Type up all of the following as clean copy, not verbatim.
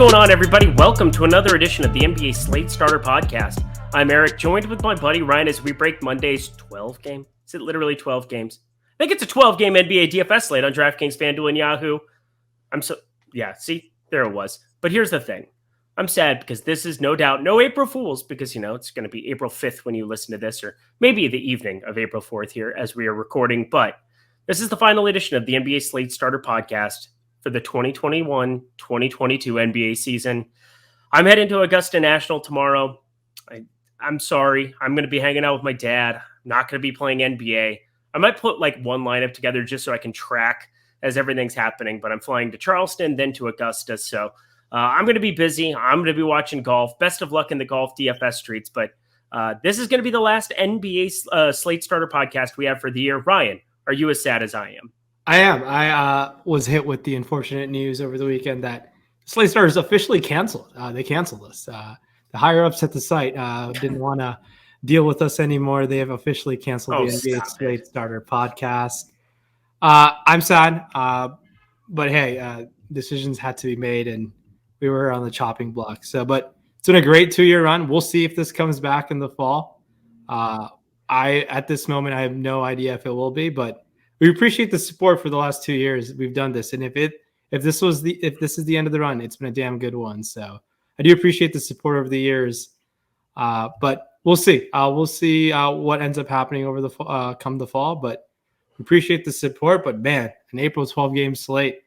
going on, everybody? Welcome to another edition of the NBA Slate Starter Podcast. I'm Eric, joined with my buddy Ryan as we break Monday's 12 game. Is it literally 12 games? I think it's a 12-game NBA DFS slate on DraftKings, FanDuel, and Yahoo. See, there it was. But here's the thing. I'm sad because this is no doubt no April Fool's because, it's going to be April 5th when you listen to this, or maybe the evening of April 4th here as we are recording. But this is the final edition of the NBA Slate Starter Podcast for the 2021-2022 NBA season. I'm heading to Augusta National tomorrow. I'm sorry. I'm going to be hanging out with my dad. I'm not going to be playing NBA. I might put one lineup together just so I can track as everything's happening, but I'm flying to Charleston, then to Augusta. So I'm going to be busy. I'm going to be watching golf. Best of luck in the golf DFS streets. But this is going to be the last NBA Slate Starter podcast we have for the year. Ryan, are you as sad as I am? I am. I was hit with the unfortunate news over the weekend that Slate Starter is officially canceled. They canceled us. The higher ups at the site didn't want to deal with us anymore. They have officially canceled the NBA Slate Starter podcast. I'm sad, but hey, decisions had to be made, and we were on the chopping block. But it's been a great 2-year run. We'll see if this comes back in the fall. At this moment, I have no idea if it will be, but we appreciate the support for the last 2 years. We've done this, and if this is the end of the run, it's been a damn good one. So I do appreciate the support over the years, but we'll see. We'll see what ends up happening over the come the fall. But we appreciate the support. But man, an April 12-game slate,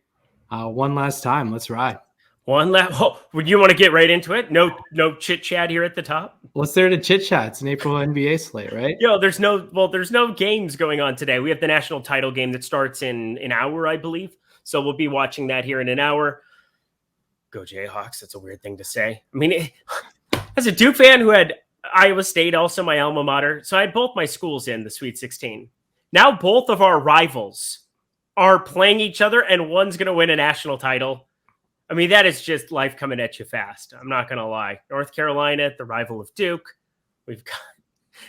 one last time. Let's ride. Would you want to get right into it? No chit chat here at the top. What's there to chit chat? It's an April NBA slate, right? There's no games going on today. We have the national title game that starts in an hour, I believe. So we'll be watching that here in an hour. Go Jayhawks. That's a weird thing to say. I mean, as a Duke fan who had Iowa State, also my alma mater, so I had both my schools in the Sweet 16. Now both of our rivals are playing each other, and one's going to win a national title. I mean, that is just life coming at you fast. I'm not going to lie. North Carolina, the rival of Duke. We've got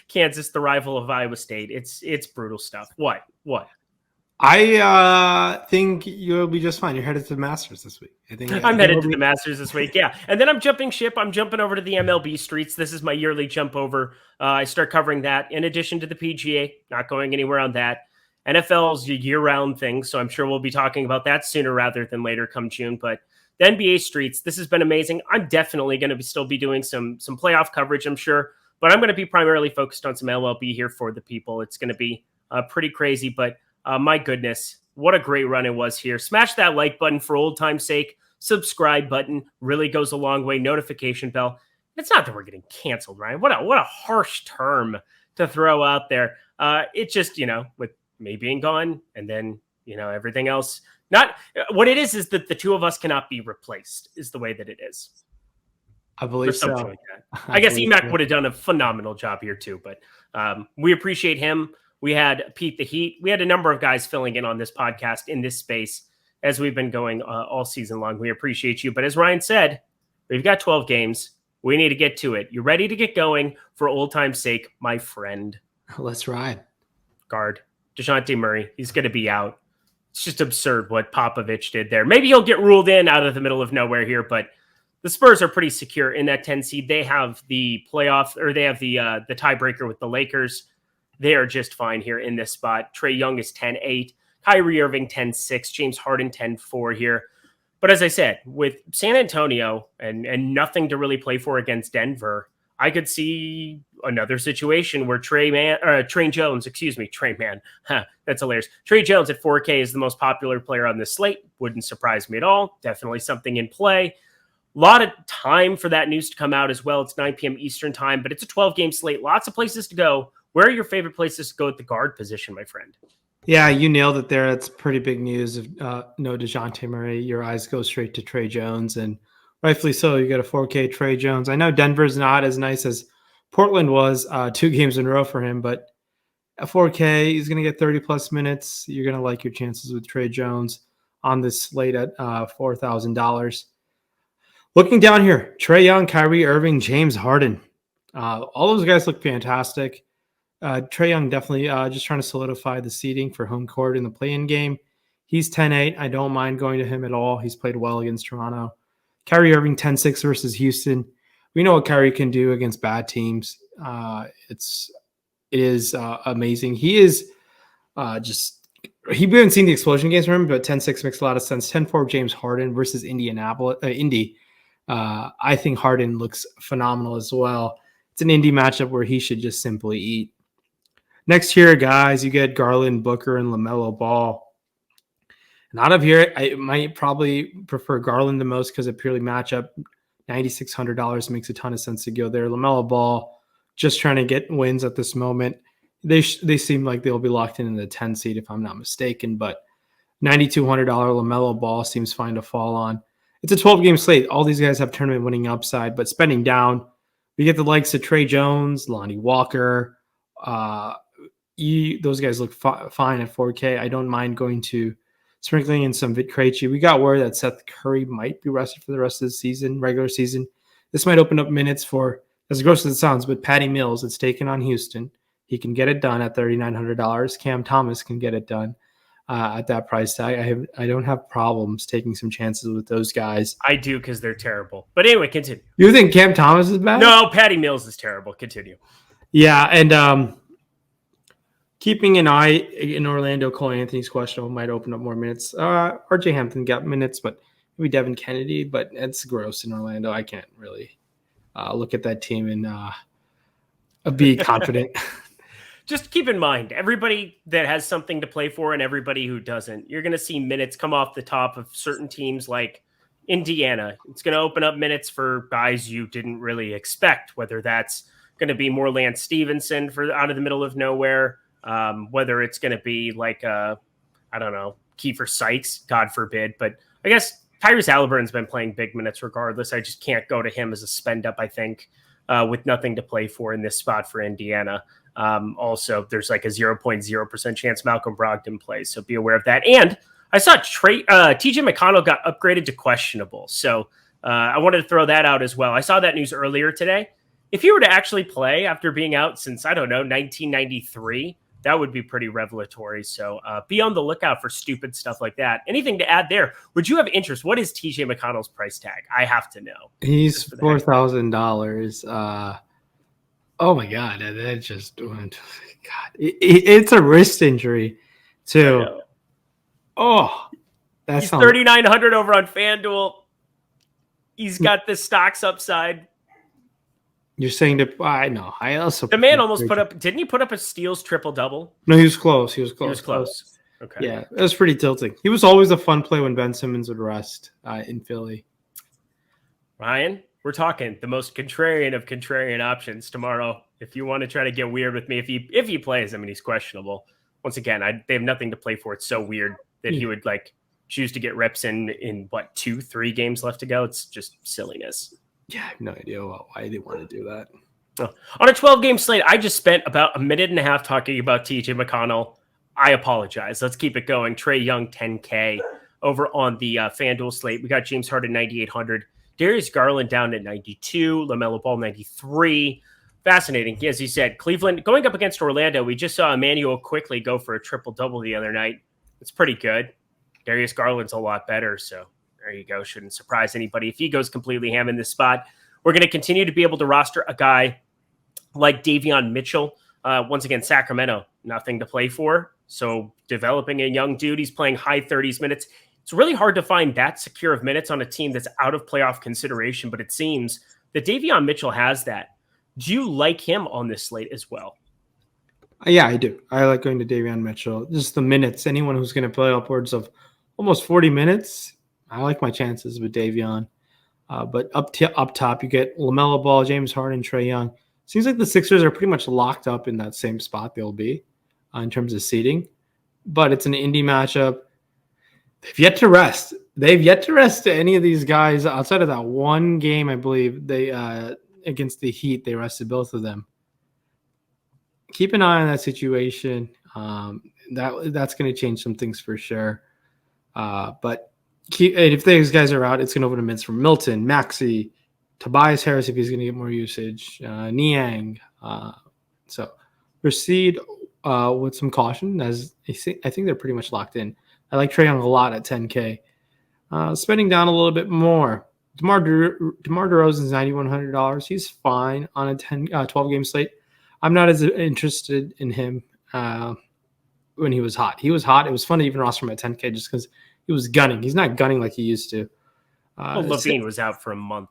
Kansas, the rival of Iowa State. It's brutal stuff. What? I think you'll be just fine. You're headed to the Masters this week. I'm headed to the Masters this week, yeah. And then I'm jumping ship. I'm jumping over to the MLB streets. This is my yearly jump over. I start covering that in addition to the PGA. Not going anywhere on that. NFL's a year-round thing, so I'm sure we'll be talking about that sooner rather than later come June. But the NBA streets, this has been amazing. I'm definitely going to still be doing some playoff coverage, I'm sure. But I'm going to be primarily focused on some MLB here for the people. It's going to be pretty crazy, but my goodness, what a great run it was here. Smash that like button for old time's sake. Subscribe button really goes a long way. Notification bell. It's not that we're getting canceled, Ryan. What a harsh term to throw out there. It just, with me being gone and then, everything else. Not what it is that the two of us cannot be replaced is the way that it is. I believe so. Like that. I guess Emac would have done a phenomenal job here too, but we appreciate him. We had Pete the Heat. We had a number of guys filling in on this podcast in this space as we've been going all season long. We appreciate you. But as Ryan said, we've got 12 games. We need to get to it. You ready to get going for old time's sake, my friend? Let's ride. Guard. DeJounte Murray. He's going to be out. It's just absurd what Popovich did there. Maybe he'll get ruled in out of the middle of nowhere here, but the Spurs are pretty secure in that 10 seed. They have the playoff, or they have the tiebreaker with the Lakers. They are just fine here in this spot. Trey Young is 10-8. Kyrie Irving 10-6. James Harden 10-4 here. But as I said, with San Antonio and nothing to really play for against Denver, I could see another situation where Trey Jones. That's hilarious. Trey Jones at 4K is the most popular player on this slate. Wouldn't surprise me at all. Definitely something in play. A lot of time for that news to come out as well. It's 9 p.m. Eastern time, but it's a 12-game slate. Lots of places to go. Where are your favorite places to go at the guard position, my friend? Yeah, you nailed it there. That's pretty big news. If no DeJounte Murray, your eyes go straight to Trey Jones, and rightfully so. You got a 4K Trey Jones. I know Denver's not as nice as Portland was 2 games in a row for him, but at 4K, he's going to get 30-plus minutes. You're going to like your chances with Trey Jones on this slate at $4,000. Looking down here, Trey Young, Kyrie Irving, James Harden. All those guys look fantastic. Trey Young definitely just trying to solidify the seeding for home court in the play-in game. He's 10-8. I don't mind going to him at all. He's played well against Toronto. Kyrie Irving 10-6 versus Houston. We know what Kyrie can do against bad teams. It is amazing. He is we haven't seen the explosion games from him, but 10-6 makes a lot of sense. 10-4 James Harden versus Indy. I think Harden looks phenomenal as well. It's an Indy matchup where he should just simply eat. Next here, guys, you get Garland, Booker, and Lamella Ball. And out of here, I might probably prefer Garland the most because of purely matchup. $9,600 makes a ton of sense to go there. Lamella Ball, just trying to get wins at this moment. They seem like they'll be locked in the 10 seed if I'm not mistaken, but $9,200 Lamella Ball seems fine to fall on. It's a 12-game slate. All these guys have tournament winning upside, but spending down, we get the likes of Trey Jones, Lonnie Walker. Those guys look fine at 4K. I don't mind going to sprinkling in some Vit Krejci. We got word that Seth Curry might be rested for the rest of the season, regular season. This might open up minutes for, as gross as it sounds, but Patty Mills. It's taken on Houston. He can get it done at $3,900. Cam Thomas can get it done at that price tag. I don't have problems taking some chances with those guys. I do because they're terrible. But anyway, continue. You think Cam Thomas is bad? No, Patty Mills is terrible. Continue. Yeah, and keeping an eye in Orlando, Cole Anthony's questionable might open up more minutes. RJ Hampton got minutes, but maybe Devin Kennedy, but it's gross in Orlando. I can't really look at that team and be confident. Just keep in mind, everybody that has something to play for and everybody who doesn't, you're going to see minutes come off the top of certain teams like Indiana. It's going to open up minutes for guys you didn't really expect, whether that's going to be more Lance Stevenson for out of the middle of nowhere, whether it's going to be like, I don't know, Kiefer Sykes, God forbid. But I guess Tyrese Halliburton's been playing big minutes regardless. I just can't go to him as a spend up, I think, with nothing to play for in this spot for Indiana. Also, there's like a 0.0% chance Malcolm Brogdon plays, so be aware of that. And I saw TJ McConnell got upgraded to questionable, so I wanted to throw that out as well. I saw that news earlier today. If he were to actually play after being out since, 1993, that would be pretty revelatory. So be on the lookout for stupid stuff like that. Anything to add there? Would you have interest? What is TJ McConnell's price tag? I have to know. He's $4,000. Oh my God, that just went. God, it's a wrist injury, too. Oh, he's 3,900 over on FanDuel. He's got the stocks upside. You're saying that I know. I also the man almost put up. Didn't he put up a steals triple double? No, he was close. He was close. Okay. Yeah, it was pretty tilting. He was always a fun play when Ben Simmons would rest in Philly. Ryan, we're talking the most contrarian of contrarian options tomorrow. If you want to try to get weird with me, if he plays, I mean, he's questionable. Once again, they have nothing to play for. It's so weird that he would choose to get reps in what 2-3 games left to go. It's just silliness. Yeah, I have no idea why they want to do that. Oh. On a 12-game slate, I just spent about a minute and a half talking about TJ McConnell. I apologize. Let's keep it going. Trey Young, 10K over on the FanDuel slate. We got James Harden, 9,800. Darius Garland down at 92. LaMelo Ball, 93. Fascinating. As you said, Cleveland going up against Orlando. We just saw Emmanuel quickly go for a triple-double the other night. It's pretty good. Darius Garland's a lot better, so there you go. Shouldn't surprise anybody if he goes completely ham in this spot. We're going to continue to be able to roster a guy like Davion Mitchell. Once again, Sacramento, nothing to play for. So developing a young dude, he's playing high 30s minutes. It's really hard to find that secure of minutes on a team that's out of playoff consideration, but it seems that Davion Mitchell has that. Do you like him on this slate as well? Yeah, I do. I like going to Davion Mitchell. Just the minutes. Anyone who's going to play upwards of almost 40 minutes, I like my chances with Davion. But up top, you get LaMelo Ball, James Harden, Trey Young. Seems like the Sixers are pretty much locked up in that same spot they'll be in terms of seeding. But it's an indie matchup. They've yet to rest. Any of these guys outside of that one game, I believe, they against the Heat, they rested both of them. Keep an eye on that situation. That's going to change some things for sure. But if these guys are out, it's going to open a minutes for Milton, Maxey, Tobias Harris if he's going to get more usage, Niang. So proceed with some caution, as I think they're pretty much locked in. I like Trey Young a lot at 10K. Spending down a little bit more. DeMar DeRozan's $9,100. He's fine on a 12 game slate. I'm not as interested in him when he was hot. He was hot. It was fun to even roster him at 10K just because he was gunning. He's not gunning like he used to. Well, Levine was out for a month.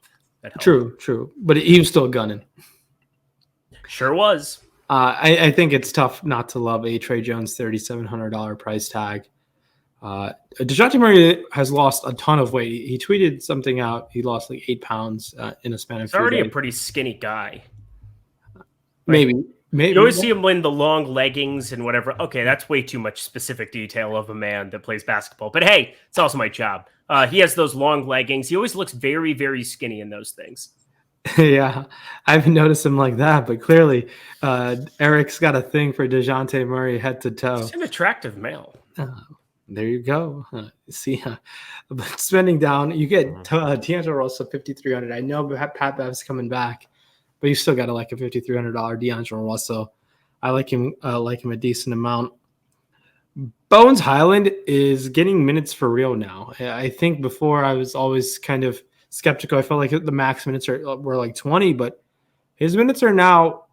True. But he was still gunning. Sure was. I think it's tough not to love a Trey Jones $3,700 price tag. DeJounte Murray has lost a ton of weight. He tweeted something out. He lost like 8 pounds in a span of 2 days. He's already a pretty skinny guy. Maybe. You always see him win the long leggings and whatever. Okay, that's way too much specific detail of a man that plays basketball. But hey, it's also my job. He has those long leggings. He always looks very, very skinny in those things. Yeah, I haven't noticed him like that, but clearly Eric's got a thing for DeJounte Murray head to toe. He's an attractive male. There you go. See, spending down, you get D'Angelo Russell 5,300. I know Pat Bev's coming back, but you still got to like a $5,300 D'Angelo Russell. I like him a decent amount. Bones Highland is getting minutes for real now. I think before I was always kind of skeptical. I felt like the max minutes were like 20, but his minutes are now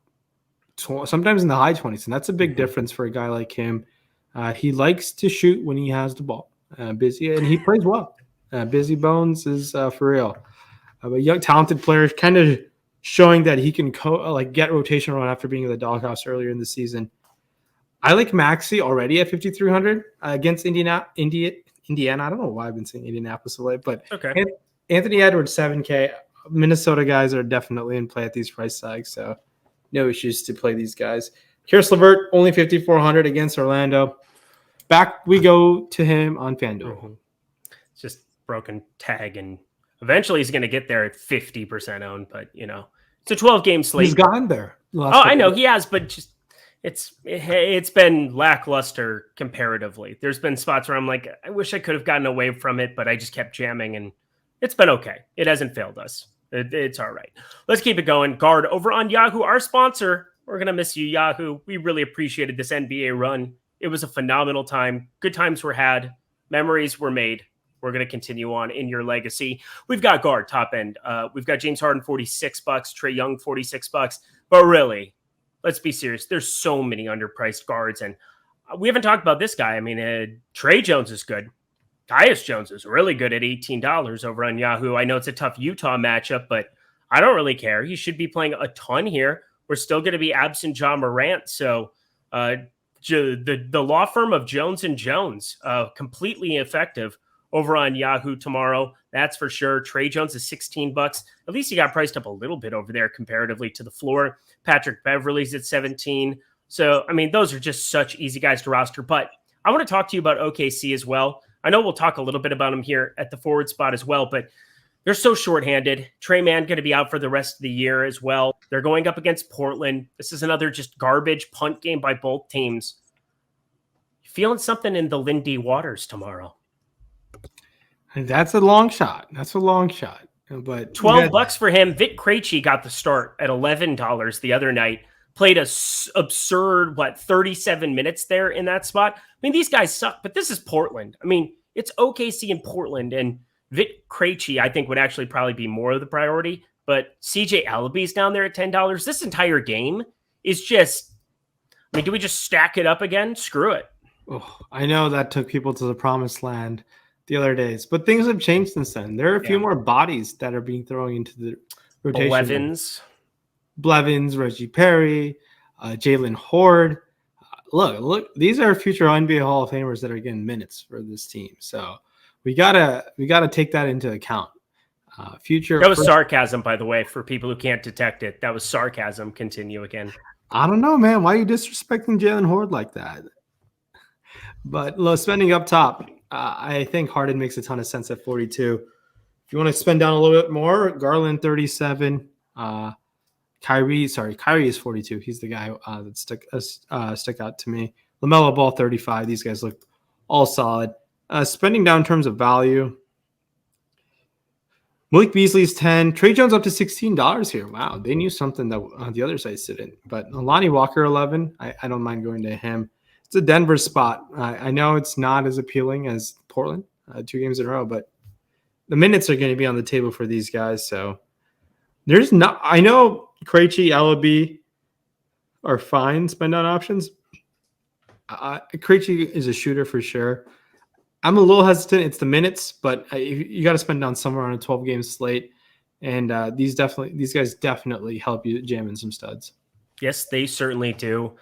sometimes in the high 20s, and that's a big difference for a guy like him. He likes to shoot when he has the ball. Busy, and he plays well. Busy Bones is for real. A young, talented player, kind of showing that he can get rotation run after being in the doghouse earlier in the season. I like Maxey already at 5,300 against Indiana. I don't know why I've been saying Indianapolis so late, but okay. Anthony Edwards 7K. Minnesota guys are definitely in play at these price tags, so no issues to play these guys. Karis LeVert only 5,400 against Orlando. Back we go to him on FanDuel. Mm-hmm. It's just broken tag, and eventually he's going to get there at 50% owned. But it's a 12-game slate. He's gotten there. I know he has, but just it's been lackluster comparatively. There's been spots where I'm like, I wish I could have gotten away from it, but I just kept jamming, and it's been okay. It hasn't failed us. It's all right. Let's keep it going. Guard over on Yahoo, our sponsor. We're going to miss you, Yahoo. We really appreciated this NBA run. It was a phenomenal time. Good times were had. Memories were made. We're going to continue on in your legacy. We've got guard top end. We've got James Harden, $46, Trey Young, $46. But really, let's be serious. There's so many underpriced guards. And we haven't talked about this guy. I mean, Trey Jones is good. Tyus Jones is really good at $18 over on Yahoo. I know it's a tough Utah matchup, but I don't really care. He should be playing a ton here. We're still going to be absent John Morant. So the law firm of Jones & Jones, completely effective over on Yahoo tomorrow. That's for sure. Trey Jones is $16. At least he got priced up a little bit over there comparatively to the floor. Patrick Beverley's at 17. So, I mean, those are just such easy guys to roster. But I want to talk to you about OKC as well. I know we'll talk a little bit about him here at the forward spot as well, but they're so shorthanded. Trey Mann going to be out for the rest of the year as well. They're going up against Portland. This is another just garbage punt game by both teams. Feeling something in the Lindy Waters tomorrow. That's a long shot. But $12 for him. Vic Krejci got the start at $11 the other night. Played a absurd, 37 minutes there in that spot. I mean, these guys suck, but this is Portland. I mean, it's OKC in Portland, and Vic Krejci, I think, would actually probably be more of the priority. But CJ Alabi's down there at $10. This entire game is just, I mean, do we just stack it up again? Screw it. Oh, I know that took people to the promised land the other days, but things have changed since then. There are a few more bodies that are being thrown into the rotation. Blevins, Reggie Perry, Jalen Horde. Look, these are future NBA Hall of Famers that are getting minutes for this team. So we gotta take that into account. That was sarcasm, by the way, for people who can't detect it. That was sarcasm. Continue again. I don't know, man. Why are you disrespecting Jalen Horde like that? But spending up top, I think Harden makes a ton of sense at 42. If you want to spend down a little bit more, Garland 37. Kyrie is 42. He's the guy that stuck out to me. Lamella Ball 35. These guys look all solid. Spending down in terms of value. Malik Beasley's 10. Trey Jones up to $16 here. Wow, they knew something that the other side didn't. But Lonnie Walker 11. I don't mind going to him. It's a Denver spot. I know it's not as appealing as Portland, 2 games in a row, but the minutes are going to be on the table for these guys. So there's not. I know Krejci, LB are fine spend on options. Krejci is a shooter for sure. I'm a little hesitant. It's the minutes, but you got to spend down somewhere on a 12-game slate, and these guys definitely help you jam in some studs. Yes, they certainly do.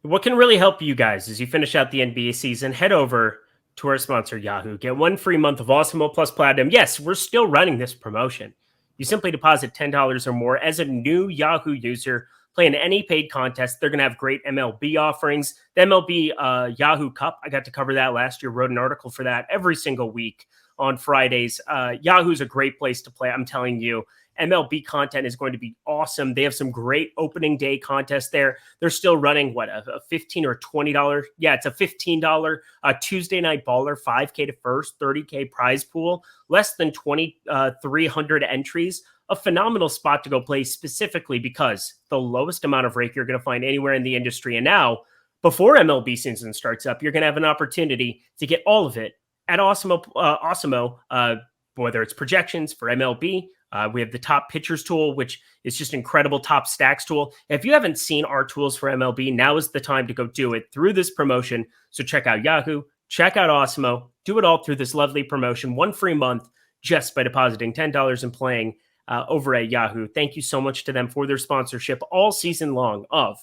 What can really help you guys as you finish out the NBA season? Head over to our sponsor, Yahoo. Get 1 free month of Awesemo Plus Platinum. Yes, we're still running this promotion. You simply deposit $10 or more as a new Yahoo user. Play in any paid contest. They're going to have great MLB offerings. The MLB Yahoo Cup, I got to cover that last year. Wrote an article for that every single week on Fridays. Yahoo's a great place to play. I'm telling you, MLB content is going to be awesome. They have some great opening day contests there. They're still running, a $15 or $20? Yeah, it's a $15 Tuesday Night Baller, 5K to first, 30K prize pool, less than 2,300 entries. A phenomenal spot to go play specifically because the lowest amount of rake you're going to find anywhere in the industry. And now, before MLB season starts up, you're going to have an opportunity to get all of it at Awesemo, whether it's projections for MLB. We have the top pitchers tool, which is just incredible, top stacks tool. If you haven't seen our tools for MLB, now is the time to go do it through this promotion. So check out Yahoo, check out Awesemo, do it all through this lovely promotion, 1 free month just by depositing $10 and playing over at Yahoo. Thank you so much to them for their sponsorship all season long of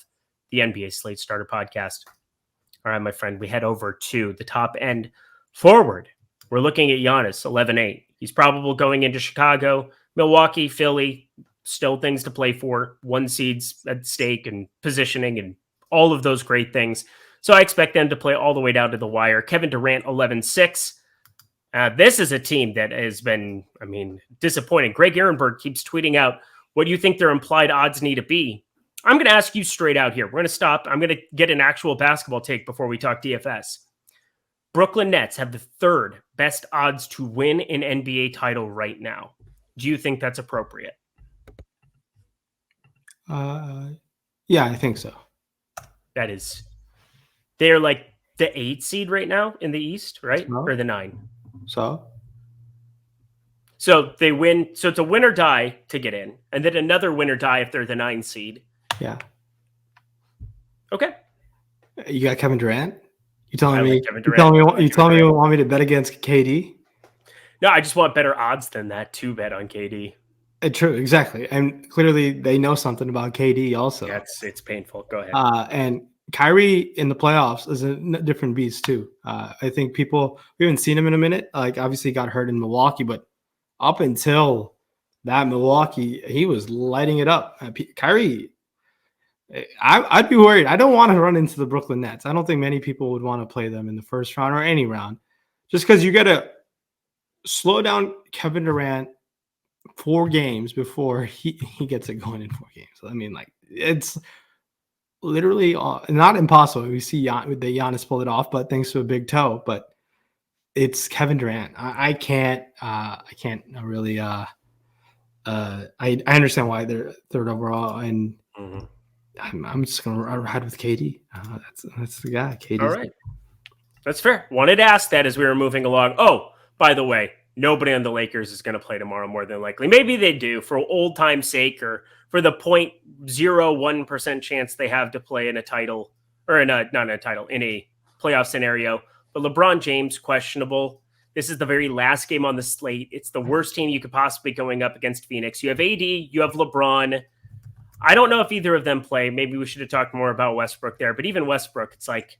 the NBA Slate Starter podcast. All right, my friend, we head over to the top end forward. We're looking at Giannis, 11-8. He's probable going into Chicago, Milwaukee, Philly, still things to play for, 1 seeds at stake and positioning and all of those great things. So I expect them to play all the way down to the wire. Kevin Durant, 11-6. This is a team that has been, disappointing. Greg Ehrenberg keeps tweeting out, what do you think their implied odds need to be? I'm going to ask you straight out here. We're going to stop. I'm going to get an actual basketball take before we talk DFS. Brooklyn Nets have the 3rd best odds to win an NBA title right now. Do you think that's appropriate? Yeah, I think so. They're like the 8 seed right now in the East, right? No. Or the 9. So they win. So it's a win or die to get in, and then another win or die if they're the 9 seed. Yeah. Okay. You got Kevin Durant? You telling me you want me to bet against KD? No, I just want better odds than that to bet on KD. True, exactly. And clearly they know something about KD also. Yeah, it's painful. Go ahead. And Kyrie in the playoffs is a different beast too. I think we haven't seen him in a minute. Like obviously he got hurt in Milwaukee, but up until that Milwaukee, he was lighting it up. Kyrie, I'd be worried. I don't want to run into the Brooklyn Nets. I don't think many people would want to play them in the first round or any round, just because you got to slow down Kevin Durant 4 games before he gets it going in 4 games. It's literally not impossible. We see Giannis pull it off, but thanks to a big toe. But it's Kevin Durant. I can't really. I understand why they're 3rd overall, and I'm just gonna ride with KD. That's the guy. KD. All right, that's fair. Wanted to ask that as we were moving along. Oh, by the way, nobody on the Lakers is going to play tomorrow, more than likely. Maybe they do for old time's sake, or for the 0.01% chance they have to play in a title, or in a playoff scenario. But LeBron James, questionable. This is the very last game on the slate. It's the worst team you could possibly going up against Phoenix. You have AD, you have LeBron. I don't know if either of them play. Maybe we should have talked more about Westbrook there. But even Westbrook, it's like,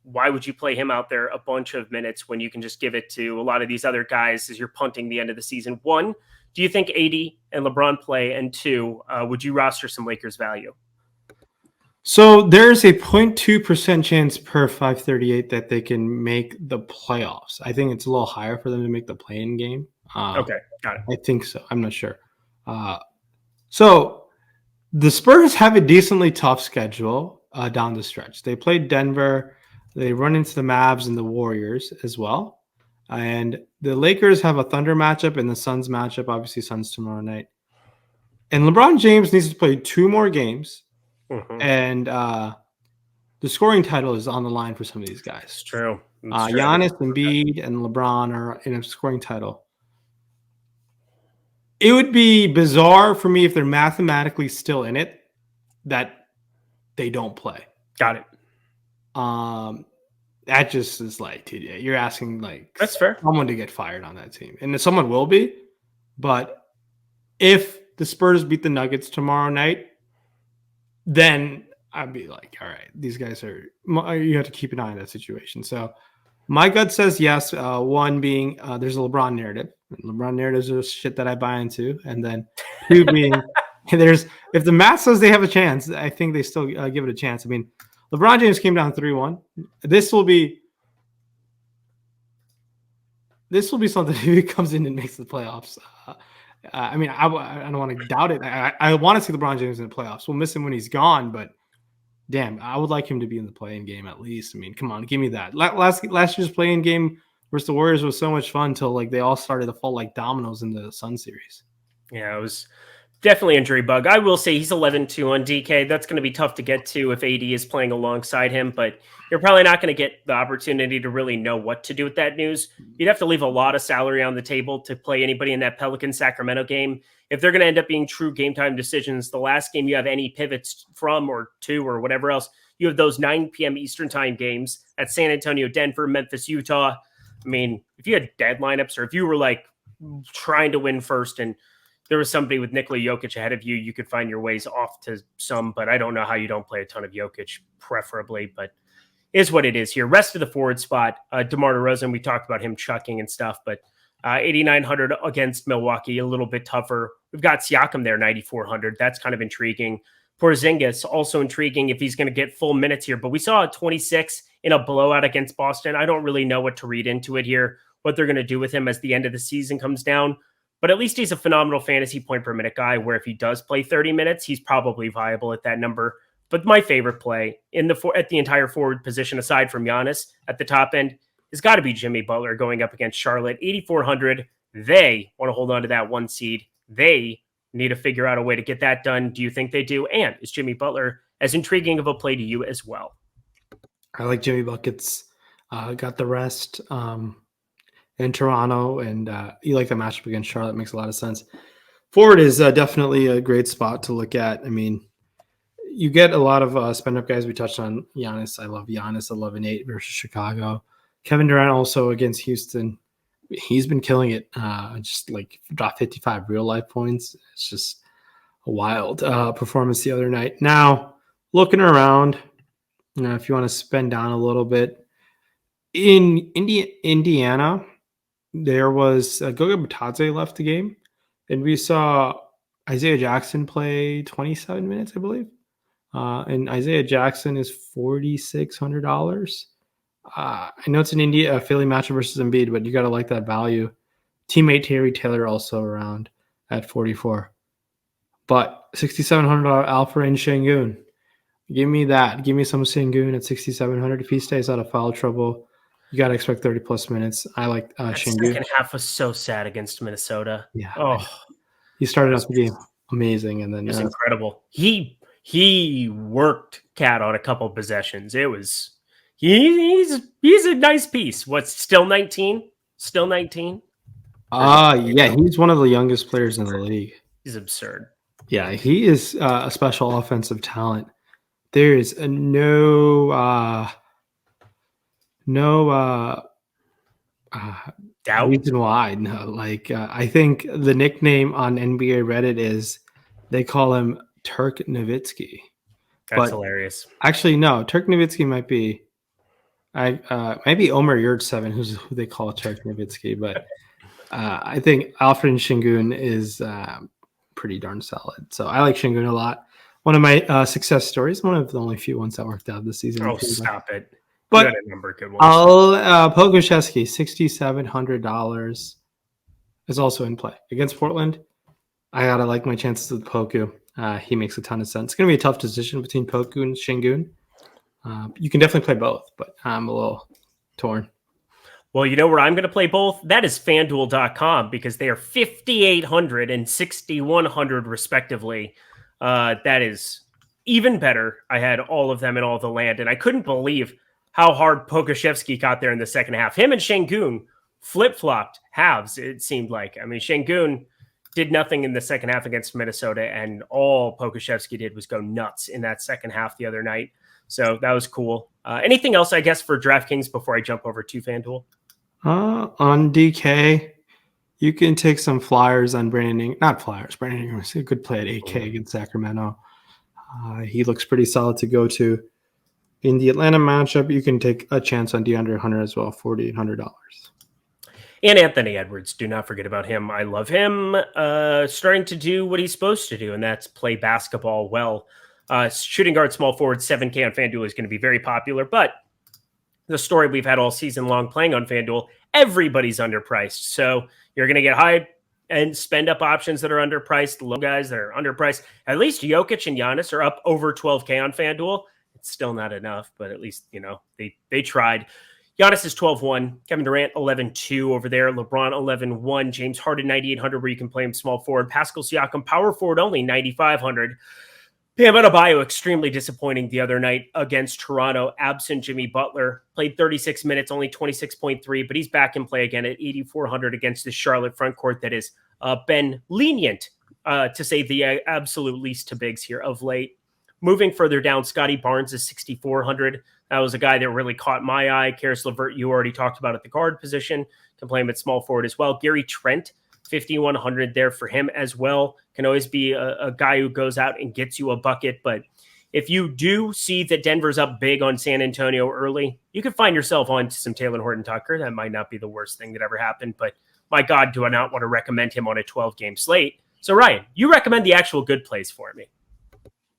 why would you play him out there a bunch of minutes when you can just give it to a lot of these other guys as you're punting the end of the season? 1, do you think AD and LeBron play? And 2, would you roster some Lakers value? So there's a 0.2% chance per 538 that they can make the playoffs. I think it's a little higher for them to make the play-in game. Okay, got it. I think so. I'm not sure. So the Spurs have a decently tough schedule down the stretch. They played Denver. They run into the Mavs and the Warriors as well. And the Lakers have a Thunder matchup and the Suns matchup. Obviously, Suns tomorrow night. And LeBron James needs to play 2 more games. Mm-hmm. And the scoring title is on the line for some of these guys. It's true. Giannis, Embiid, and LeBron are in a scoring title. It would be bizarre for me if they're mathematically still in it that they don't play. Got it. That just is like, dude, you're asking like That's fair. someone to get fired on that team, and someone will be. But if the Spurs beat the Nuggets tomorrow night, then I'd be like, all right, these guys are. You have to keep an eye on that situation. So my gut says yes. One being there's a LeBron narrative. LeBron narratives are shit that I buy into, and then two being there's if the math says they have a chance, I think they still give it a chance. I mean, LeBron James came down 3-1. This will be something if he comes in and makes the playoffs. I mean, I don't want to doubt it. I want to see LeBron James in the playoffs. We'll miss him when he's gone, but damn, I would like him to be in the play-in game at least. I mean, come on, give me that. Last year's play-in game versus the Warriors was so much fun until like they all started to fall like dominoes in the Sun series. Yeah, it was definitely injury bug. I will say he's 11-2 on DK. That's going to be tough to get to if AD is playing alongside him, but you're probably not going to get the opportunity to really know what to do with that news. You'd have to leave a lot of salary on the table to play anybody in that Pelican-Sacramento game. If they're going to end up being true game time decisions, the last game you have any pivots from or to or whatever else, you have those 9 p.m. Eastern time games at San Antonio, Denver, Memphis, Utah. I mean, if you had dead lineups or if you were like trying to win first and there was somebody with Nikola Jokic ahead of you, you could find your ways off to some, but I don't know how you don't play a ton of Jokic, preferably, but is what it is here. Rest of the forward spot, DeMar DeRozan, we talked about him chucking and stuff, but 8,900 against Milwaukee, a little bit tougher. We've got Siakam there, 9,400. That's kind of intriguing. Porzingis, also intriguing if he's going to get full minutes here, but we saw a 26 in a blowout against Boston. I don't really know what to read into it here, what they're going to do with him as the end of the season comes down. But at least he's a phenomenal fantasy point per minute guy where if he does play 30 minutes, he's probably viable at that number. But my favorite play at the entire forward position, aside from Giannis at the top end, has got to be Jimmy Butler going up against Charlotte. 8,400. They want to hold on to that 1 seed. They need to figure out a way to get that done. Do you think they do? And is Jimmy Butler as intriguing of a play to you as well? I like Jimmy Buckets. Got the rest. In Toronto, and you like the matchup against Charlotte. Makes a lot of sense. Forward is definitely a great spot to look at. I mean, you get a lot of spend-up guys. We touched on Giannis. I love Giannis, 11-8 versus Chicago. Kevin Durant also against Houston. He's been killing it. Just like dropped 55 real-life points. It's just a wild performance the other night. Now, looking around, if you want to spend down a little bit, in Indiana, there was Goga Batadze left the game, and we saw Isaiah Jackson play 27 minutes, I believe. And Isaiah Jackson is $4,600. I know it's an Philly matchup versus Embiid, but you got to like that value. Teammate Terry Taylor also around at 44. But $6,700 Alfred Sengun. Give me that. Give me some Sengun at $6,700. If he stays out of foul trouble, you got to expect 30-plus minutes. I like Sengun. The second half was so sad against Minnesota. Yeah. Oh, he started off the game amazing, and then it was incredible. He worked Cat on a couple possessions. It was he's a nice piece. What's still 19? Still 19? Yeah, he's one of the youngest players in the league. He's absurd. Yeah, he is a special offensive talent. There is no doubt reason why. No, like I think the nickname on NBA Reddit is they call him Turk Nowitzki. That's hilarious. Actually, no, Turk Nowitzki might be maybe Omer Yurtseven, who they call Turk Nowitzki, but I think Alfred Sengun is pretty darn solid. So I like Sengun a lot. One of my success stories, one of the only few ones that worked out this season. Oh, stop it. But you got a number of good ones. Pogoshevsky, $6,700 is also in play. Against Portland, I got to like my chances with Poku. He makes a ton of sense. It's going to be a tough decision between Poku and Sengun. You can definitely play both, but I'm a little torn. Well, you know where I'm going to play both? That is FanDuel.com because they are 5,800 and 6,100 respectively. That is even better. I had all of them in all the land, and I couldn't believe how hard Pogoshevsky got there in the second half. Him and Sengun flip-flopped halves, it seemed like. I mean, Sengun, did nothing in the second half against Minnesota, and all Pokusevski did was go nuts in that second half the other night. So that was cool. Anything else, I guess, for DraftKings before I jump over to FanDuel? On DK, you can take some flyers on Brandon Ingram is a good play at 8K against Sacramento. He looks pretty solid to go to. In the Atlanta matchup, you can take a chance on DeAndre Hunter as well, $4,800. And Anthony Edwards, do not forget about him. I love him starting to do what he's supposed to do, and that's play basketball well. Shooting guard, small forward, 7K on FanDuel is going to be very popular, but the story we've had all season long playing on FanDuel, everybody's underpriced. So you're going to get high and spend up options that are underpriced, low guys that are underpriced. At least Jokic and Giannis are up over 12K on FanDuel. It's still not enough, but at least, they tried. Giannis is 12-1. Kevin Durant, 11-2 over there. LeBron, 11-1. James Harden, 9,800, where you can play him small forward. Pascal Siakam, power forward only, 9,500. Bam Adebayo, extremely disappointing the other night against Toronto. Absent Jimmy Butler. Played 36 minutes, only 26.3, but he's back in play again at 8,400 against the Charlotte front court that has been lenient, to say the absolute least, to bigs here of late. Moving further down, Scotty Barnes is 6,400. That was a guy that really caught my eye. Karis LeVert, you already talked about at the guard position. Can play him at small forward as well. Gary Trent, 5,100 there for him as well. Can always be a guy who goes out and gets you a bucket. But if you do see that Denver's up big on San Antonio early, you could find yourself on to some Taylor Horton-Tucker. That might not be the worst thing that ever happened. But my God, do I not want to recommend him on a 12-game slate. So, Ryan, you recommend the actual good plays for me.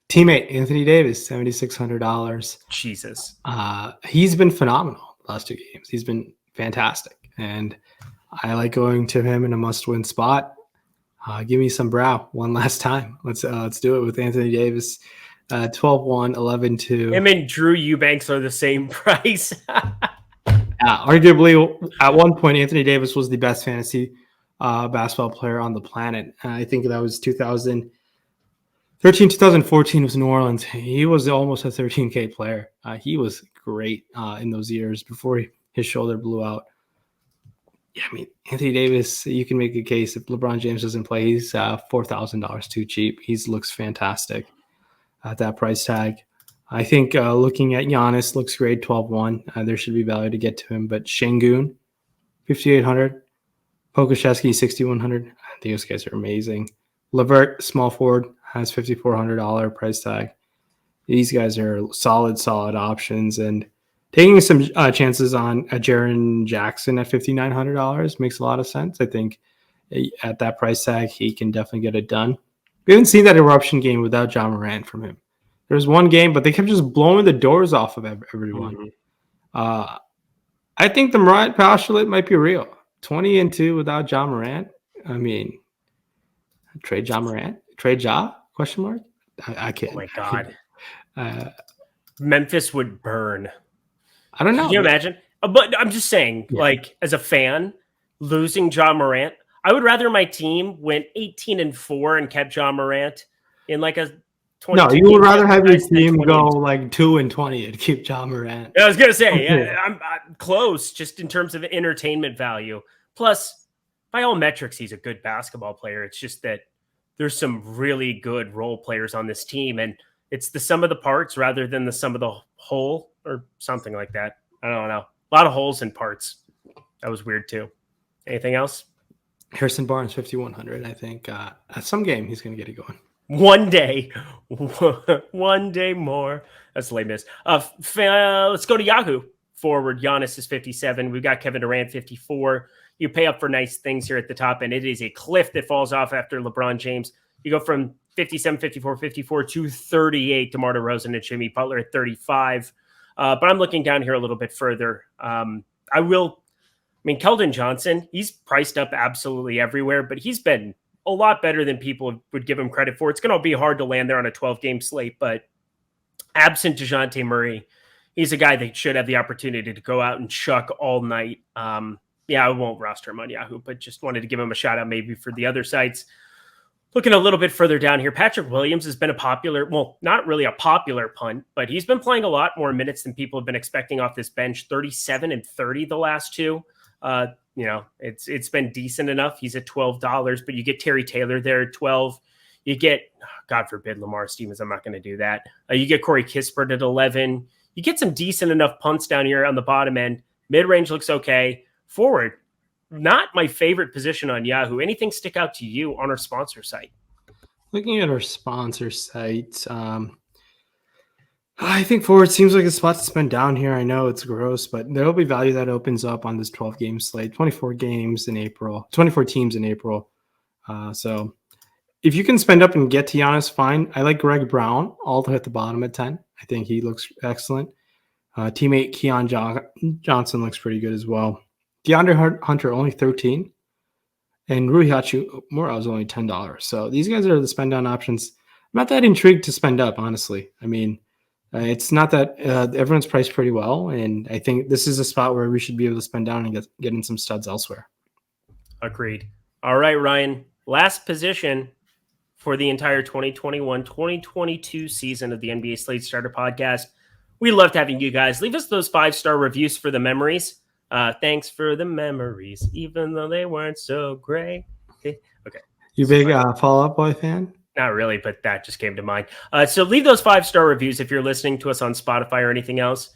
Teammate Anthony Davis, $7,600. Jesus. He's been phenomenal the last two games. He's been fantastic. And I like going to him in a must-win spot. Give me some brow one last time. Let's do it with Anthony Davis. 12-1, 11-2. Him and Drew Eubanks are the same price. Arguably, at one point, Anthony Davis was the best fantasy basketball player on the planet. I think that was 2013, 2014 was New Orleans. He was almost a 13K player. He was great in those years before his shoulder blew out. Yeah, I mean, Anthony Davis, you can make a case if LeBron James doesn't play, he's $4,000 too cheap. He looks fantastic at that price tag. I think looking at Giannis looks great, 12-1. There should be value to get to him. But Şengün, 5,800. Pokusevski, 6,100. I think those guys are amazing. LeVert, small forward, has $5,400 price tag. These guys are solid options. And taking some chances on Jaren Jackson at $5,900 makes a lot of sense. I think at that price tag, he can definitely get it done. We haven't seen that eruption game without Ja Morant from him. There was one game, but they kept just blowing the doors off of everyone. Mm-hmm. I think the Morant postulate might be real. 20-2 without Ja Morant. I mean, trade Ja Morant? Trade Ja? Question mark? I can't. Oh my God. Memphis would burn. I don't know. Can you imagine? But I'm just saying, like, as a fan, losing Ja Morant, I would rather my team went 18-4 and kept Ja Morant in like a 20. No, you would rather have your team go like 2-20 and keep Ja Morant. I was gonna say, I'm close just in terms of entertainment value. Plus, by all metrics, he's a good basketball player. It's just that there's some really good role players on this team, and it's the sum of the parts rather than the sum of the whole or something like that. I don't know. A lot of holes in parts. That was weird too. Anything else? Harrison Barnes, 5,100. I think at some game he's going to get it going. One day more. That's lameness. Let's go to Yahoo. Forward, Giannis is 57. We've got Kevin Durant, 54. You pay up for nice things here at the top, and it is a cliff that falls off after LeBron James. You go from 57, 54, 54 to 38. DeMar DeRozan and Jimmy Butler at 35. But I'm looking down here a little bit further. Keldon Johnson, he's priced up absolutely everywhere, but he's been a lot better than people would give him credit for. It's going to be hard to land there on a 12-game slate, but absent DeJounte Murray, he's a guy that should have the opportunity to go out and chuck all night. I won't roster him on Yahoo, but just wanted to give him a shout out maybe for the other sites. Looking a little bit further down here, Patrick Williams has been not really a popular punt, but he's been playing a lot more minutes than people have been expecting off this bench, 37 and 30 the last two. it's been decent enough. He's at $12, but you get Terry Taylor there at 12. You get, God forbid, Lamar Stevens. I'm not going to do that. You get Corey Kispert at 11. You get some decent enough punts down here on the bottom end. Mid-range looks okay. Forward, not my favorite position on Yahoo. Anything stick out to you on our sponsor site? Looking at our sponsor site, I think forward seems like a spot to spend down here. I know it's gross, but there will be value that opens up on this 12-game slate, 24 games in April, 24 teams in April. So if you can spend up and get to Giannis, fine. I like Greg Brown all the way at the bottom at 10. I think he looks excellent. Teammate Keon Johnson looks pretty good as well. DeAndre Hunter only 13. And Rui Hachimura is only $10. So these guys are the spend down options. I'm not that intrigued to spend up, honestly. I mean, it's not that everyone's priced pretty well. And I think this is a spot where we should be able to spend down and get in some studs elsewhere. Agreed. All right, Ryan. Last position for the entire 2021-2022 season of the NBA Slate Starter podcast. We loved having you guys. Leave us those 5-star reviews for the memories. Thanks for the memories, even though they weren't so great. Okay. You big Fall Out Boy fan? Not really, but that just came to mind. So leave those 5-star reviews if you're listening to us on Spotify or anything else.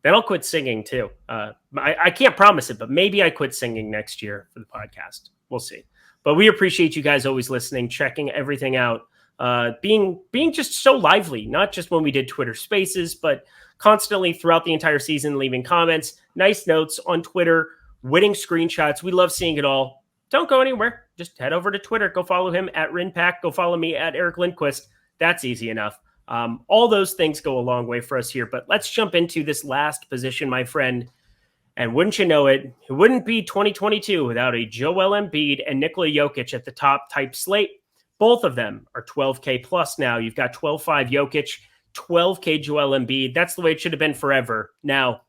Then I'll quit singing too. I can't promise it, but maybe I quit singing next year for the podcast. We'll see. But we appreciate you guys always listening, checking everything out, being just so lively, not just when we did Twitter Spaces, but constantly throughout the entire season, leaving comments, nice notes on Twitter, winning screenshots. We love seeing it all. Don't go anywhere. Just head over to Twitter. Go follow him at RinPack. Go follow me at Eric Lindquist. That's easy enough. All those things go a long way for us here. But let's jump into this last position, my friend. And wouldn't you know it, it wouldn't be 2022 without a Joel Embiid and Nikola Jokic at the top type slate. Both of them are 12K plus now. You've got 12.5 Jokic, 12K Joel Embiid. That's the way it should have been forever. Now,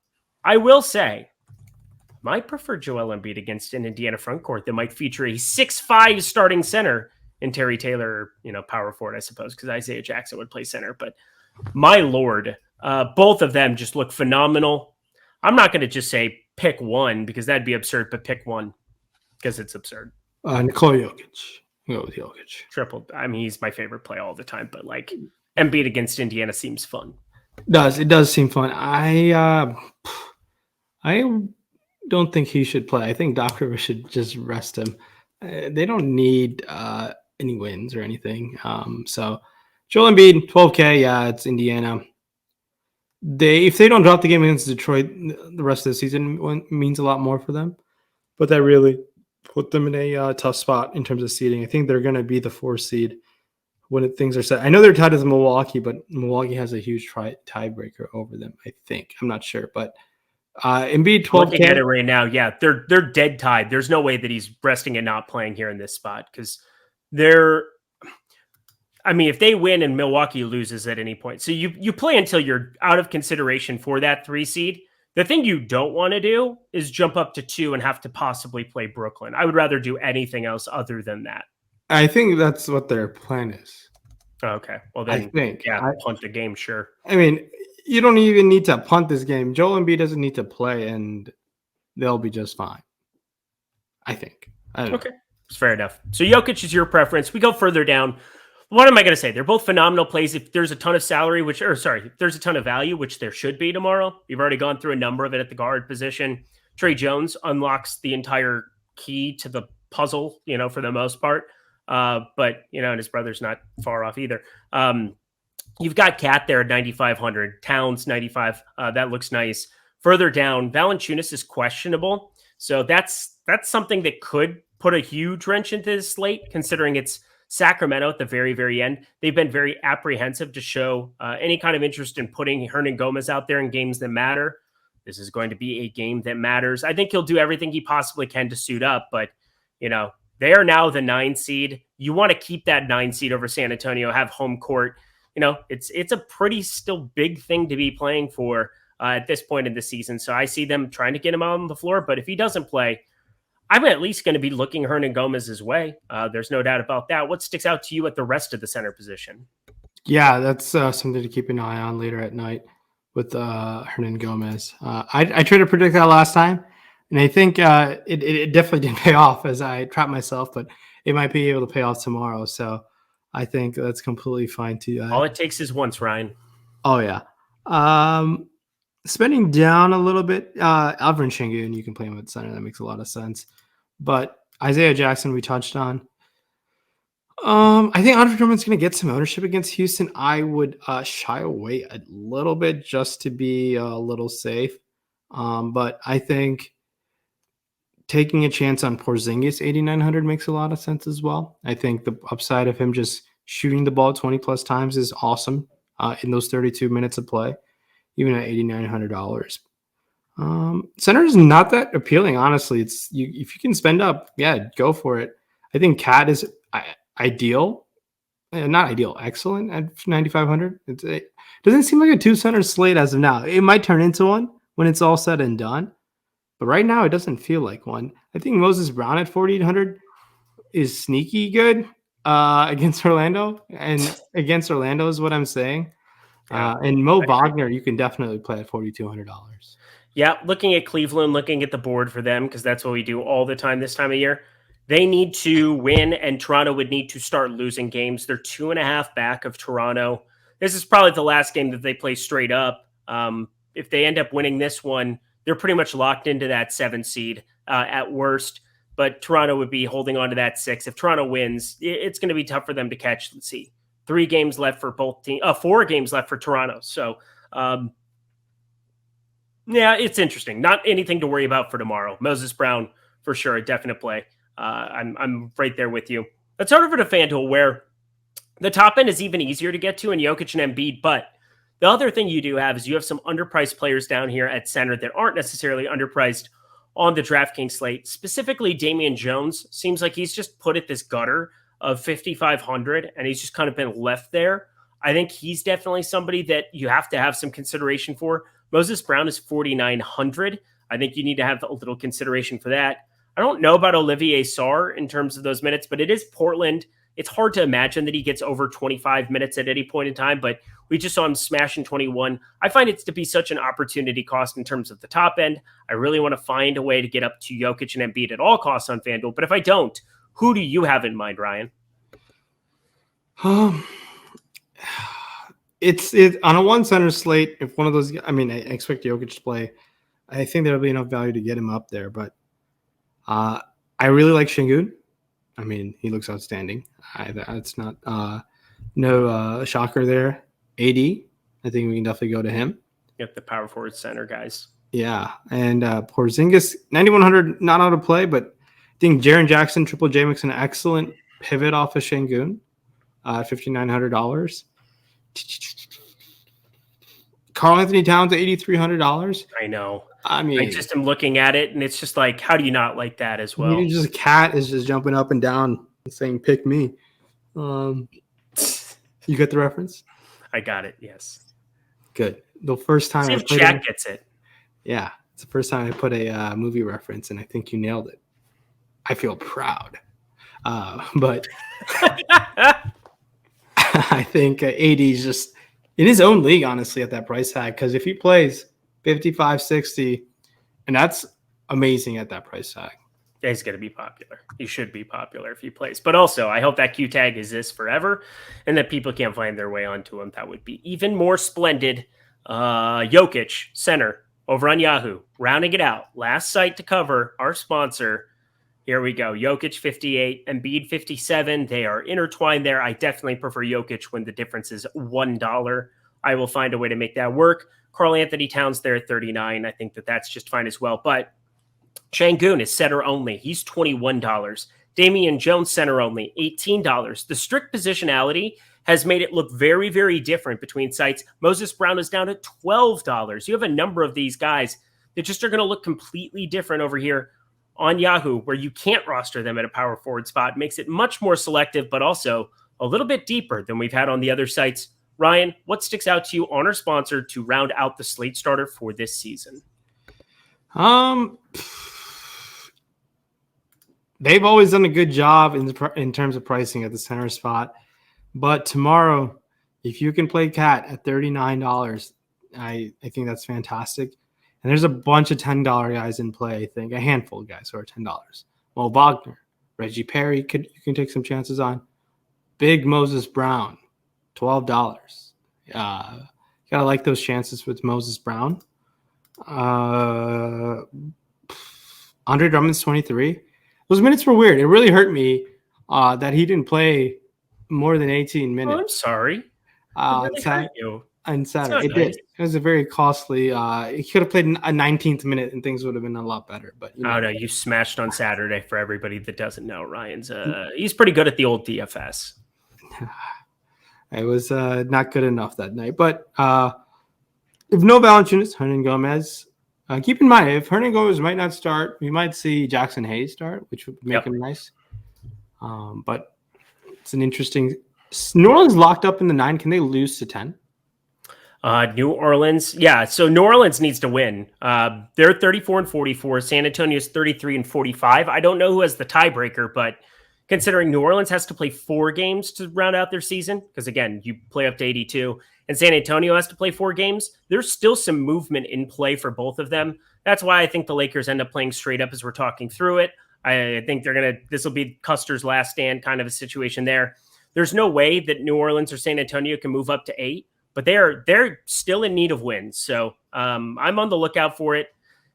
I will say, I might prefer Joel Embiid against an Indiana front court that might feature a 6'5 starting center in Terry Taylor, power forward, I suppose, because Isaiah Jackson would play center. But my Lord, both of them just look phenomenal. I'm not going to just say pick one because that'd be absurd, but pick one because it's absurd. Nikola Jokic. Go with Jokic. Triple. I mean, he's my favorite play all the time, but like Embiid against Indiana seems fun. It does seem fun. I don't think he should play. I think Doc Rivers should just rest him. They don't need any wins or anything. So Joel Embiid, 12K. Yeah, it's Indiana. If they don't drop the game against Detroit, the rest of the season means a lot more for them. But that really put them in a tough spot in terms of seeding. I think they're going to be the 4th seed when things are set. I know they're tied with Milwaukee, but Milwaukee has a huge tiebreaker over them, I think. I'm not sure. But Embiid, 12K. Looking at it right now, yeah, they're dead tied. There's no way that he's resting and not playing here in this spot because if they win and Milwaukee loses at any point, so you play until you're out of consideration for that 3 seed. The thing you don't want to do is jump up to 2 and have to possibly play Brooklyn. I would rather do anything else other than that. I think that's what their plan is. Okay. Well, then, punt the game, sure. I mean, you don't even need to punt this game. Joel Embiid doesn't need to play, and they'll be just fine. I think. Okay. It's fair enough. So Jokic is your preference. We go further down. What am I going to say? They're both phenomenal plays. If there's a ton of if there's a ton of value, which there should be tomorrow. We've already gone through a number of it at the guard position. Trey Jones unlocks the entire key to the puzzle, for the most part. But and his brother's not far off either. You've got Cat there at 9,500, Towns 95. That looks nice. Further down, Valanciunas is questionable. So that's something that could put a huge wrench into this slate, considering it's Sacramento at the very, very end. They've been very apprehensive to show any kind of interest in putting Hernangomez out there in games that matter. This is going to be a game that matters. I think he'll do everything he possibly can to suit up, but they are now the 9 seed. You want to keep that 9 seed over San Antonio, have home court. It's a pretty still big thing to be playing for at this point in the season. So I see them trying to get him on the floor, but if he doesn't play, I'm at least going to be looking Hernangomez's way. There's no doubt about that. What sticks out to you at the rest of the center position? Yeah, that's something to keep an eye on later at night with Hernangomez. I tried to predict that last time. And I think it definitely didn't pay off as I trapped myself, but it might be able to pay off tomorrow. So I think that's completely fine too. All it takes is once, Ryan. Oh, yeah. Spending down a little bit, Alvin Şengün, you can play him at center. That makes a lot of sense. But Isaiah Jackson, we touched on. I think Andre Drummond's going to get some ownership against Houston. I would shy away a little bit just to be a little safe. But I think taking a chance on Porzingis 8,900 makes a lot of sense as well. I think the upside of him just shooting the ball 20 plus times is awesome in those 32 minutes of play, even at $8,900. Center is not that appealing, honestly. If you can spend up, yeah, go for it. I think Cat is ideal, not ideal, excellent at 9,500. It doesn't seem like a two center slate as of now. It might turn into one when it's all said and done, but right now it doesn't feel like one. I think Moses Brown at 4,800 is sneaky good against Orlando, and against Orlando is what I'm saying. And Mo Wagner, you can definitely play at $4,200. Yeah, looking at Cleveland, looking at the board for them, because that's what we do all the time this time of year. They need to win, and Toronto would need to start losing games. They're 2.5 back of Toronto. This is probably the last game that they play straight up. If they end up winning this one, they're pretty much locked into that 7 seed at worst. But Toronto would be holding on to that 6. If Toronto wins, it's going to be tough for them to catch. Let's see, 3 games left for both teams. 4 games left for Toronto. So, yeah, it's interesting. Not anything to worry about for tomorrow. Moses Brown, for sure, a definite play. I'm right there with you. Let's head over to FanDuel, where the top end is even easier to get to in Jokic and Embiid. But the other thing you do have is you have some underpriced players down here at center that aren't necessarily underpriced on the DraftKings slate. Specifically, Davion Jones seems like he's just put at this gutter of 5,500, and he's just kind of been left there. I think he's definitely somebody that you have to have some consideration for. Moses Brown is 4,900. I think you need to have a little consideration for that. I don't know about Olivier Sarr in terms of those minutes, but it is Portland. It's hard to imagine that he gets over 25 minutes at any point in time, but we just saw him smashing 21. I find it to be such an opportunity cost in terms of the top end. I really want to find a way to get up to Jokic and Embiid at all costs on FanDuel, but if I don't, who do you have in mind, Ryan? It's on a one center slate. If one of those, I expect Jokic to play. I think there'll be enough value to get him up there, but I really like Şengün. He looks outstanding. It's not no shocker there. AD, I think we can definitely go to him. Yep, the power forward center guys. Yeah, and Porzingis, 9,100, not out of play, but I think Jaren Jackson, Triple J makes an excellent pivot off of Şengün at $5,900. Karl Anthony Towns at $8,300. I know. I just am looking at it, and it's just like, how do you not like that as well? Just Cat is just jumping up and down and saying, "Pick me." You get the reference? I got it. Yes. Good. The first time see if Jack gets it. Yeah, it's the first time I put a movie reference, and I think you nailed it. I feel proud. But I think AD is just in his own league, honestly, at that price tag. Because if he plays 55, 60, and that's amazing at that price tag. Yeah, he's going to be popular. He should be popular if he plays. But also, I hope that Q tag exists forever and that people can't find their way onto him. That would be even more splendid. Jokic, center, over on Yahoo. Rounding it out. Last site to cover, our sponsor. Here we go. Jokic 58, Embiid 57. They are intertwined there. I definitely prefer Jokic when the difference is $1. I will find a way to make that work. Karl Anthony Towns there at 39. I think that's just fine as well. But Şengün is center only. He's $21. Davion Jones center only, $18. The strict positionality has made it look very, very different between sites. Moses Brown is down at $12. You have a number of these guys that just are going to look completely different over here on Yahoo, where you can't roster them at a power forward spot. Makes it much more selective, but also a little bit deeper than we've had on the other sites. Ryan, what sticks out to you on our sponsor to round out the slate starter for this season? They've always done a good job in terms of pricing at the center spot. But tomorrow, if you can play Cat at $39, I think that's fantastic. And there's a bunch of $10 guys in play, I think. A handful of guys who are $10. Well, Wagner, Reggie Perry, you can take some chances on. Big Moses Brown, $12. Gotta like those chances with Moses Brown. Andre Drummond's 23. Those minutes were weird. It really hurt me that he didn't play more than 18 minutes. Oh, I'm sorry. On Saturday. It did. It was a very costly. He could have played a 19th minute and things would have been a lot better. But oh no, you smashed on Saturday. For everybody that doesn't know, Ryan's he's pretty good at the old DFS. It was not good enough that night. But if no Valanciunas, Hernan Gomez. Keep in mind, if Hernan Gomez might not start, we might see Jackson Hayes start, which would make him nice. But it's an interesting. New Orleans locked up in the 9. Can they lose to 10? New Orleans, yeah. So New Orleans needs to win. They're 34-44. San Antonio's 33-45. I don't know who has the tiebreaker, but considering New Orleans has to play 4 games to round out their season, because again, you play up to 82, and San Antonio has to play 4 games, there's still some movement in play for both of them. That's why I think the Lakers end up playing straight up as we're talking through it. I think this will be Custer's last stand kind of a situation there. There's no way that New Orleans or San Antonio can move up to 8, but they're still in need of wins. So I'm on the lookout for it.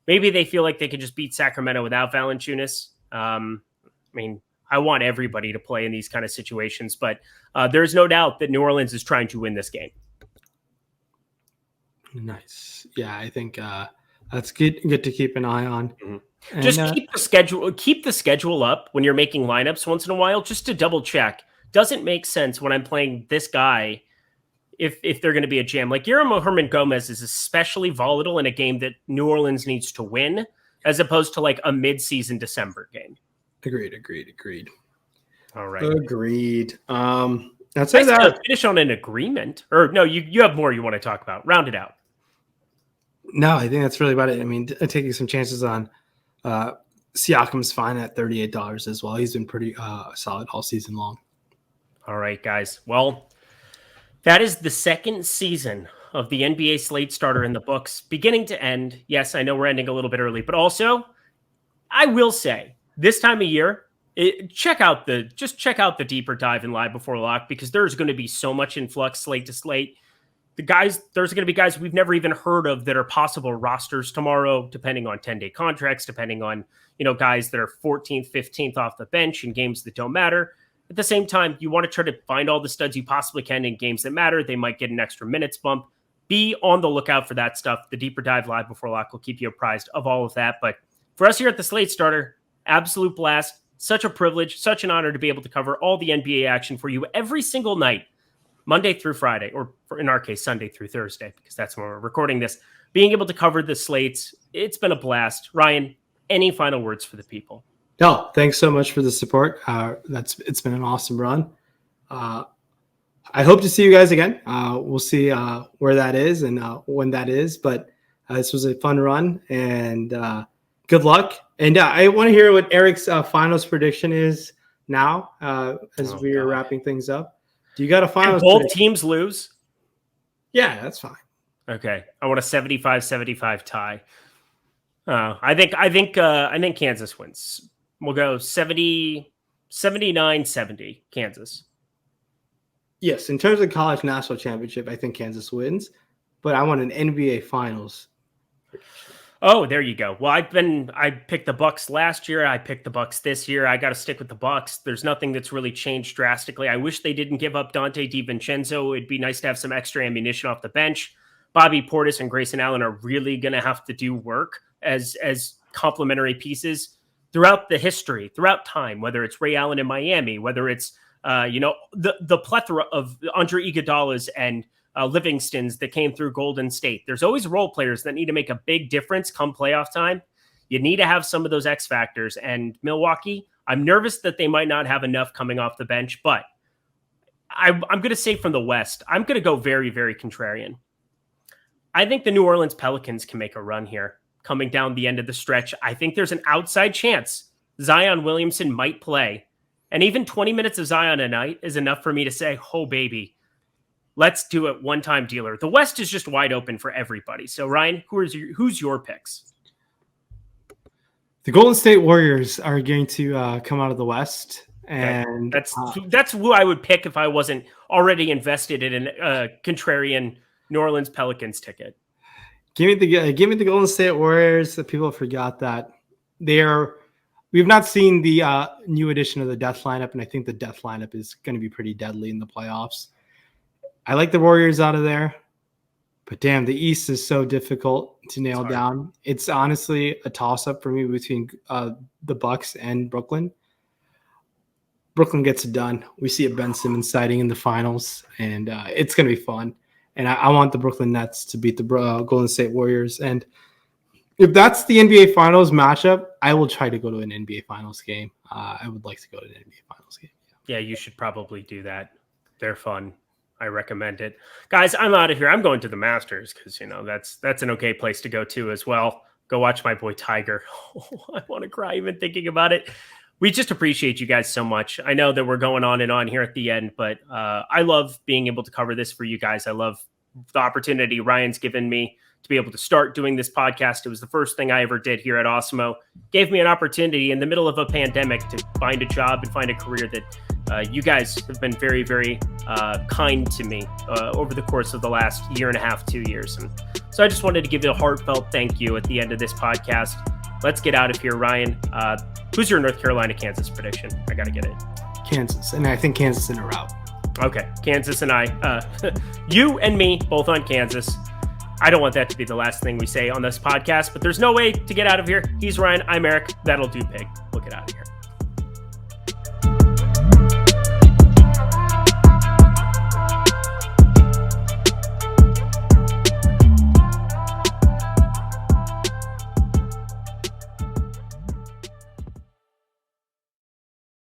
Maybe they feel like they could just beat Sacramento without Valanciunas. I mean, I want everybody to play in these kind of situations, but there's no doubt that New Orleans is trying to win this game. Nice. Yeah, I think that's good to keep an eye on. Mm-hmm. And, just keep the schedule up when you're making lineups once in a while, just to double check. Doesn't make sense when I'm playing this guy if they're going to be a jam. Like Hernan Gomez is especially volatile in a game that New Orleans needs to win, as opposed to like a mid-season December game. Agreed. All right. Agreed. That's it. Finish on an agreement. Or no, you have more you want to talk about. Round it out. No, I think that's really about it. I mean, taking some chances on Siakam's fine at $38 as well. He's been pretty solid all season long. All right, guys. Well, that is the second season of the NBA Slate Starter in the books, beginning to end. Yes, I know we're ending a little bit early, but also, I will say, this time of year, check out the deeper dive in Live Before Lock, because there's going to be so much influx slate to slate. There's going to be guys we've never even heard of that are possible rosters tomorrow, depending on 10-day contracts, depending on, guys that are 14th, 15th off the bench in games that don't matter. At the same time, you want to try to find all the studs you possibly can in games that matter. They might get an extra minutes bump. Be on the lookout for that stuff. The deeper dive Live Before Lock will keep you apprised of all of that. But for us here at the Slate Starter, absolute blast. Such a privilege, such an honor to be able to cover all the NBA action for you every single night, Monday through Friday, or in our case, Sunday through Thursday, because that's when we're recording this. Being able to cover the slates, it's been a blast. Ryan, any final words for the people? No, thanks so much for the support. It's been an awesome run. I hope to see you guys again. We'll see where that is and when that is. But this was a fun run, and good luck. And I want to hear what Eric's finals prediction is now as we are wrapping things up. Do you got a finals? Can both teams lose? Yeah, that's fine. Okay, I want a 75-75 tie. I think Kansas wins. We'll go 79-70 Kansas. Yes, in terms of college national championship, I think Kansas wins, but I want an NBA finals. Oh, there you go. Well, I picked the Bucks last year. I picked the Bucks this year. I got to stick with the Bucks. There's nothing that's really changed drastically. I wish they didn't give up Dante DiVincenzo. It'd be nice to have some extra ammunition off the bench. Bobby Portis and Grayson Allen are really going to have to do work as complementary pieces throughout the history, throughout time, whether it's Ray Allen in Miami, whether it's, the plethora of Andre Iguodala's and Livingstons that came through Golden State. There's always role players that need to make a big difference come playoff time. You need to have some of those X factors. And Milwaukee, I'm nervous that they might not have enough coming off the bench, but I'm going to say from the West, I'm going to go very, very contrarian. I think the New Orleans Pelicans can make a run here coming down the end of the stretch. I think there's an outside chance Zion Williamson might play. And even 20 minutes of Zion a night is enough for me to say, oh, baby, let's do it one-time dealer. The West is just wide open for everybody. So Ryan, who's your picks? The Golden State Warriors are going to come out of the West, and that's who I would pick if I wasn't already invested in a contrarian New Orleans Pelicans ticket. Give me the Golden State Warriors. People forgot that we've not seen the new edition of the death lineup, and I think the death lineup is going to be pretty deadly in the playoffs. I like the Warriors out of there. But damn, the East is so difficult to nail down. It's honestly a toss-up for me between the Bucks and Brooklyn. Brooklyn gets it done. We see a Ben Simmons sighting in the finals, and it's going to be fun. And I want the Brooklyn Nets to beat the Golden State Warriors. And if that's the NBA Finals matchup, I will try to go to an NBA Finals game. I would like to go to an NBA Finals game. Yeah, you should probably do that. They're fun. I recommend it. Guys, I'm out of here. I'm going to the Masters because, that's an okay place to go to as well. Go watch my boy Tiger. I want to cry even thinking about it. We just appreciate you guys so much. I know that we're going on and on here at the end, but I love being able to cover this for you guys. I love the opportunity Ryan's given me to be able to start doing this podcast. It was the first thing I ever did here at Awesemo. Gave me an opportunity in the middle of a pandemic to find a job and find a career that you guys have been very, very kind to me over the course of the last year and a half, 2 years. And so I just wanted to give you a heartfelt thank you at the end of this podcast. Let's get out of here. Ryan, who's your North Carolina-Kansas prediction? I got to get it. Kansas, and I think Kansas in a rout. Okay, Kansas and I. You and me, both on Kansas. I don't want that to be the last thing we say on this podcast, but there's no way to get out of here. He's Ryan. I'm Eric. That'll do, pig. We'll get out of here.